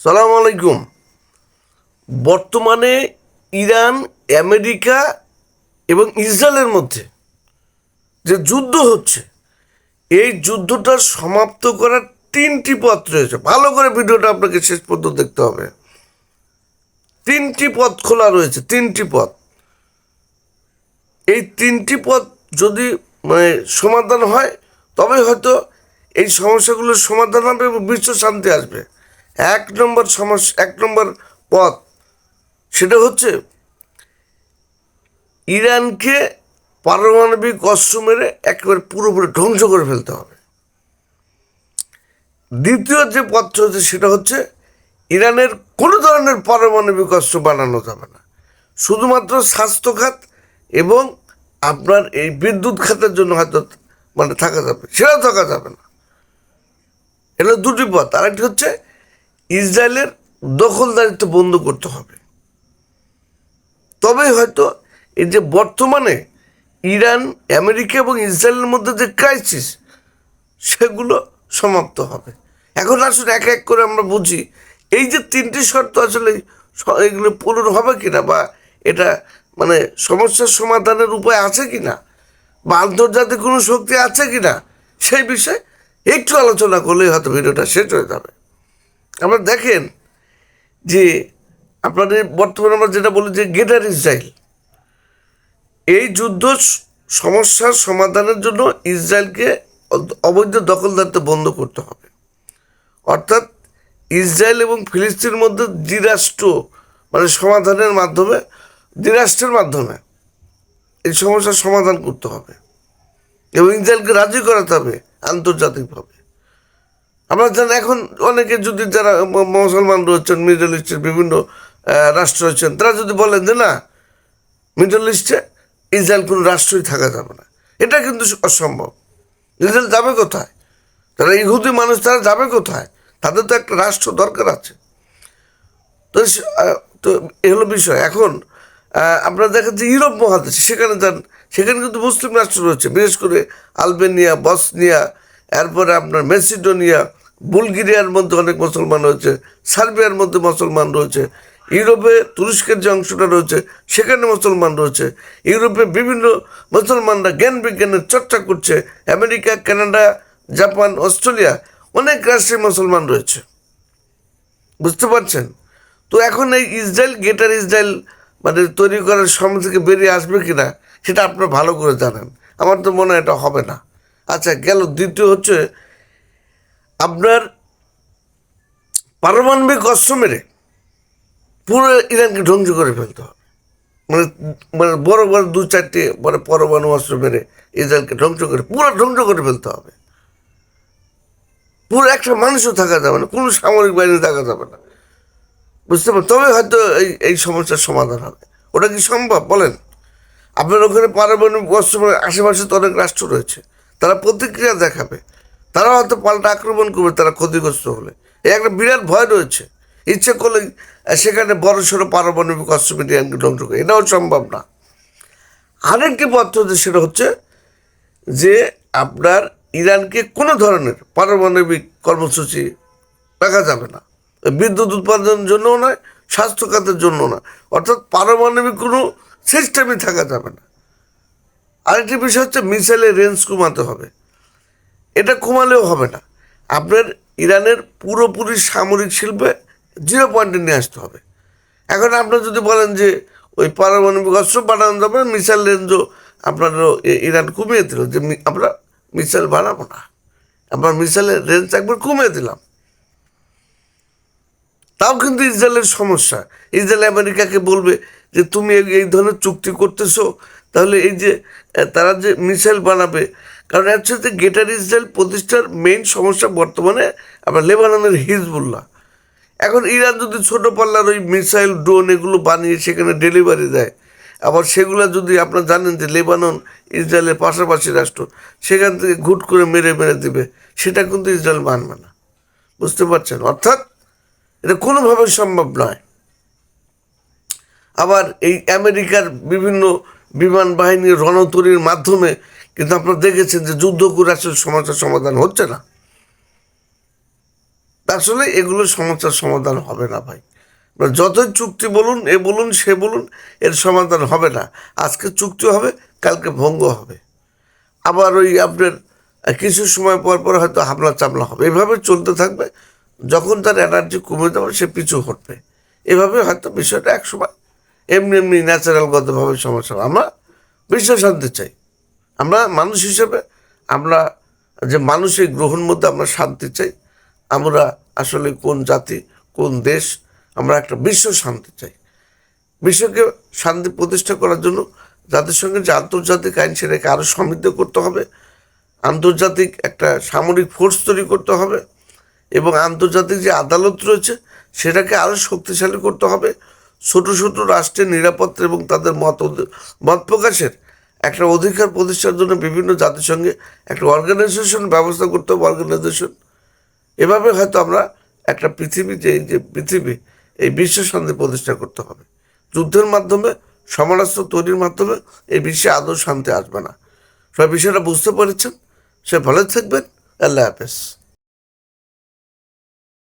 সালাম আলাইকুম। বর্তমানে ইরান, আমেরিকা এবং ইসরায়েলের মধ্যে যে যুদ্ধ হচ্ছে, এই যুদ্ধটা সমাপ্ত করার তিনটি পথ রয়েছে। ভালো করে ভিডিওটা আপনাকে শেষ পর্যন্ত দেখতে হবে। তিনটি পথ খোলা রয়েছে, তিনটি পথ। এই তিনটি পথ যদি সমাধান হয়, তবে হয়তো এই সমস্যাগুলোর সমাধান হবে এবং বিশ্ব শান্তি আসবে। এক নম্বর পথ, সেটা হচ্ছে ইরানকে পারমাণবিক অস্ত্র মেরে একেবারে পুরোপুরি ধ্বংস করে ফেলতে হবে। দ্বিতীয় যে পথটা হচ্ছে, সেটা হচ্ছে ইরানের কোনো ধরনের পারমাণবিক অস্ত্র বানানো যাবে না, শুধুমাত্র স্বাস্থ্য খাত এবং আপনার এই বিদ্যুৎ খাতের জন্য হয়তো থাকা যাবে, সেটাও থাকা যাবে না। এগুলো দুটি পথ। আরেকটি হচ্ছে ইসরায়েলের দখলদারিত্ব বন্ধ করতে হবে। তবেই হয়তো এই যে বর্তমানে ইরান, আমেরিকা এবং ইসরায়েলের মধ্যে যে ক্রাইসিস, সেগুলো সমাপ্ত হবে। এখন আসলে এক এক করে আমরা বুঝি এই যে তিনটি শর্ত আসলে এগুলো পূরণ হবে কিনা, বা এটা সমস্যার সমাধানের উপায় আছে কিনা, বা আন্তর্জাতিক কোনো শক্তি আছে কিনা, সেই বিষয়ে একটু আলোচনা করলেই হয়তো ভিডিওটা শেষ হয়ে যাবে। আমরা দেখেন যে আপনাদের বর্তমানে আমরা যেটা বলি যে গ্রেটার ইসরায়েল, এই যুদ্ধ সমস্যার সমাধানের জন্য ইসরায়েলকে অবৈধ দখলদারিত্ব বন্ধ করতে হবে। অর্থাৎ ইসরায়েল এবং ফিলিস্তিনের মধ্যে দ্বিরাষ্ট্র সমাধানের মাধ্যমে, দ্বিরাষ্ট্রের মাধ্যমে এই সমস্যার সমাধান করতে হবে এবং ইসরায়েলকে রাজি করাতে হবে আন্তর্জাতিকভাবে। আমরা জানি এখন অনেকে যদি যারা মুসলমান রয়েছেন, মিডল ইস্টের বিভিন্ন রাষ্ট্র রয়েছেন, তারা যদি বলেন যে না, মিডল ইস্টে ইসরায়েল কোনো রাষ্ট্রই থাকা যাবে না, এটা কিন্তু অসম্ভব। ইসরায়েল যাবে কোথায়? তারা ইহুদি মানুষ, তারা যাবে কোথায়? তাদের তো একটা রাষ্ট্র দরকার আছে। তো তো এ হলো বিষয়। এখন আপনারা দেখেন যে ইউরোপ মহাদেশে, সেখানে যান, সেখানে কিন্তু মুসলিম রাষ্ট্র রয়েছে, বিশেষ করে আলবেনিয়া, বসনিয়া, এরপরে আপনার মেসিডোনিয়া, বুলগেরিয়ার মধ্যে অনেক মুসলমান রয়েছে, সার্বিয়ার মধ্যে মুসলমান রয়েছে, ইউরোপে তুরস্কের যে অংশটা রয়েছে সেখানে মুসলমান রয়েছে, ইউরোপে বিভিন্ন মুসলমানরা জ্ঞান বিজ্ঞানের চর্চা করছে, আমেরিকা, কানাডা, জাপান, অস্ট্রেলিয়া, অনেক রাষ্ট্রে মুসলমান রয়েছে। বুঝতে পারছেন? তো এখন এই ইসরায়েল, গ্রেটার ইসরায়েল তৈরি করার সময় থেকে বেরিয়ে আসবে কিনা, সেটা আপনারা ভালো করে জানেন। আমার তো মনে হয় এটা হবে না। আচ্ছা, গেল। দ্বিতীয় হচ্ছে আপনার পারমাণবিক অস্ত্র মেরে পুরো ইরানকে ধ্বংস করে ফেলতে হবে। বড় বড় 2-4টি পরমাণু অস্ত্র মেরে ইসরায়েলকে ধ্বংস করে ফেলতে হবে। পুরো একটা মানুষও থাকা যাবে না, কোনো সামরিক বাহিনী থাকা যাবে না। বুঝতে পারেন? তবে হয়তো এই সমস্যার সমাধান হবে। ওটা কি সম্ভব বলেন? আপনার ওখানে পারমাণবিক অস্ত্র আশেপাশে তো অনেক রাষ্ট্র রয়েছে, তারা প্রতিক্রিয়া দেখাবে, তারা হয়তো পাল্টা আক্রমণ করবে তারা ক্ষতিগ্রস্ত হলে। এই একটা বিরাট ভয় রয়েছে। ইচ্ছে করলে সেখানে বড় সড়ো পারমাণবিক অস্ত্র ইরানকে ধ্বংস করে, এটাও সম্ভব না। আরেকটি পথ হচ্ছে, সেটা হচ্ছে যে আপনার ইরানকে কোনো ধরনের পারমাণবিক কর্মসূচি রাখা যাবে না, বিদ্যুৎ উৎপাদনের জন্যও নয়, স্বাস্থ্য খাতের জন্য না। অর্থাৎ পারমাণবিক কোনো সিস্টেমই থাকা যাবে না। আরেকটি বিষয় হচ্ছে মিসাইলের রেঞ্জ কমাতে হবে। এটা কমালেও হবে না, আপনার ইরানের পুরোপুরি সামরিক শিল্পে 0 পয়েন্টে নিয়ে আসতে হবে। এখন আপনার যদি বলেন যে ওই পারমাণবিক অস্ত্র বানানো যাবে, মিসাইল রেঞ্জও আপনার ইরান কমিয়ে দিল, যে আমরা মিসাইল বানাবো না, আপনার মিসাইলের রেঞ্জ একবার কমিয়ে দিলাম, তাও কিন্তু ইসরায়েলের সমস্যা। ইসরায়েল আমেরিকাকে বলবে যে তুমি এই ধরনের চুক্তি করতেছো, তাহলে এই যে তারা যে মিসাইল বানাবে, কারণ হচ্ছে যে গ্রেটার ইসরায়েল প্রতিষ্ঠার মেইন সমস্যা বর্তমানে আপনার লেবাননের হিজবুল্লাহ। এখন ইরান যদি ছোটো পাল্লার ওই মিসাইল, ড্রোন এগুলো বানিয়ে সেখানে ডেলিভারি দেয়, আবার সেগুলো যদি আপনারা জানেন যে লেবানন ইসরায়েলের পাশাপাশি রাষ্ট্র, সেখান থেকে ঘুট করে মেরে দিবে, সেটা কিন্তু ইসরায়েল মানবে না। বুঝতে পারছেন? অর্থাৎ এটা কোনোভাবে সম্ভব নয়। আবার এই আমেরিকার বিভিন্ন বিমান বাহিনীর রণতরীর মাধ্যমে কিন্তু আপনারা দেখেছেন যে যুদ্ধ করে আসলে সমস্যার সমাধান হচ্ছে না। আসলে এগুলো সমস্যার সমাধান হবে না ভাই। যতই চুক্তি বলুন, এ বলুন, সে বলুন, এর সমাধান হবে না। আজকে চুক্তি হবে, কালকে ভঙ্গ হবে, আবার ওই আপনার কিছু সময় পর পর হয়তো হামলা চামলা হবে। এভাবে চলতে থাকবে। যখন তার এনার্জি কমে যাবে সে পিছু হটবে। এভাবে হয়তো বিষয়টা একসময় এমনি এমনি ন্যাচারালগতভাবে সমস্যা হবে। আমরা বিশ্ব শান্তি চাই। আমরা মানুষ হিসেবে, আমরা যে মানুষের গ্রহণ মধ্যে আমরা শান্তি চাই। আমরা আসলে কোন জাতি, কোন দেশ, আমরা একটা বিশ্ব শান্তি চাই। বিশ্বকে শান্তি প্রতিষ্ঠা করার জন্য জাতিসংঘের যে আন্তর্জাতিক আইন সেটাকে আরও সমৃদ্ধ করতে হবে। আন্তর্জাতিক একটা সামরিক ফোর্স তৈরি করতে হবে এবং আন্তর্জাতিক যে আদালত রয়েছে সেটাকে আরও শক্তিশালী করতে হবে। ছোট ছোট রাষ্ট্রের নিরাপত্তা এবং তাদের মত প্রকাশের একটা অধিকার প্রতিষ্ঠার জন্য বিভিন্ন জাতিসংঘে একটা অর্গানাইজেশন ব্যবস্থা করতে হবে, অর্গানাইজেশন। এভাবে হয়তো আমরা একটা পৃথিবী, যে এই যে পৃথিবী, এই বিশ্ব শান্তি প্রতিষ্ঠা করতে হবে। যুদ্ধের মাধ্যমে, সমরাস্ত্র তৈরির মাধ্যমে এই বিশ্বে আদৌ শান্তি আসবে না। সবাই বিষয়টা বুঝতে পেরেছেন। সে ভালো থাকবেন। আল্লাহ হাফেজ।